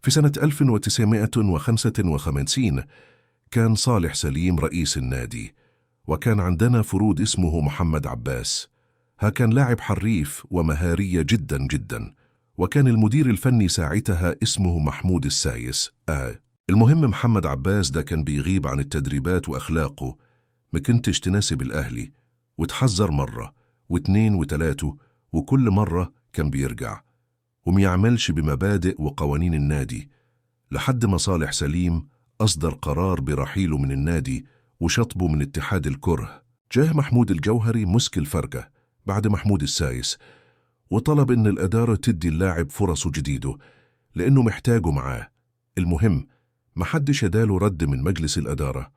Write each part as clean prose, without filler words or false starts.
في سنة 1955 كان صالح سليم رئيس النادي، وكان عندنا فرود اسمه محمد عباس. كان لاعب حريف ومهارية جدا جدا، وكان المدير الفني ساعتها اسمه محمود السايس. المهم محمد عباس ده كان بيغيب عن التدريبات وأخلاقه ما كنتش تناسب الأهلي، وتحذر مرة واثنين وثلاثة، وكل مرة كان بيرجع وميعملش بمبادئ وقوانين النادي، لحد ما صالح سليم أصدر قرار برحيله من النادي وشطبه من اتحاد الكره. جاه محمود الجوهري مسك الفرقة بعد محمود السايس، وطلب إن الإدارة تدي اللاعب فرصه جديده لأنه محتاجه معاه. المهم محدش اداله رد من مجلس الإدارة،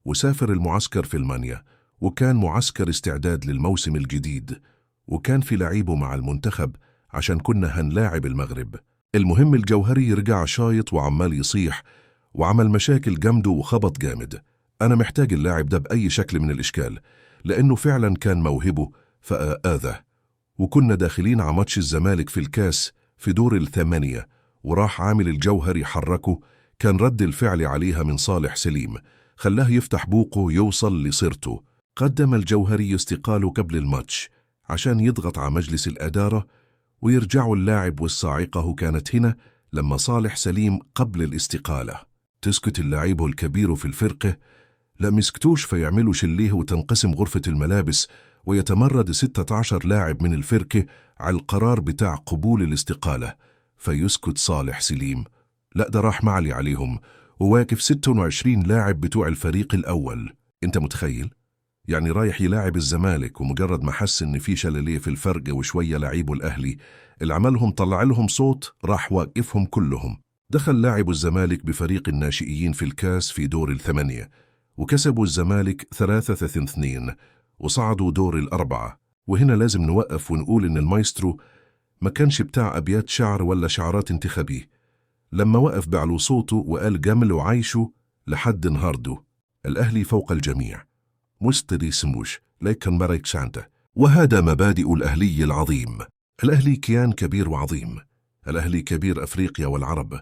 وسافر المعسكر في ألمانيا، وكان معسكر استعداد للموسم الجديد، وكان في لعيبه مع المنتخب عشان كنا هنلاعب المغرب. المهم الجوهري رجع شايط وعمال يصيح وعمل مشاكل جامده وخبط جامد. أنا محتاج اللاعب ده بأي شكل من الإشكال، لأنه فعلا كان موهبه فآذى. وكنا داخلين على ماتش الزمالك في الكاس في دور الثمانية، وراح عامل الجوهري حركه. كان رد الفعل عليها من صالح سليم خلاه يفتح بوقه يوصل لصيرته. قدم الجوهري استقاله قبل الماتش عشان يضغط على مجلس الإدارة ويرجعوا اللاعب، والصاعقة كانت هنا لما صالح سليم قبل الاستقالة تسكت اللاعب الكبير في الفرقة. لا مسكتوش فيعملوا شليه وتنقسم غرفة الملابس، ويتمرد 16 لاعب من الفرقة على القرار بتاع قبول الاستقالة، فيسكت صالح سليم. لا ده راح معلي عليهم وواقف 26 لاعب بتوع الفريق الأول. انت متخيل؟ يعني رايح يلاعب الزمالك، ومجرد ما حس ان في شلالية في الفرقة وشوية لعيبوا الأهلي اللي عملهم طلع لهم صوت، راح واقفهم كلهم. دخل لاعب الزمالك بفريق الناشئين في الكاس في دور الثمانية، وكسبوا الزمالك 3-2 وصعدوا دور الأربعة. وهنا لازم نوقف ونقول إن المايسترو ما كانش بتاع أبيات شعر ولا شعارات انتخابية. لما وقف بعلو صوته وقال جمل وعايشه لحد نهارده: الأهلي فوق الجميع، مستري سموش لكن مريك شانته. وهذا مبادئ الأهلي العظيم. الأهلي كيان كبير وعظيم، الأهلي كبير أفريقيا والعرب،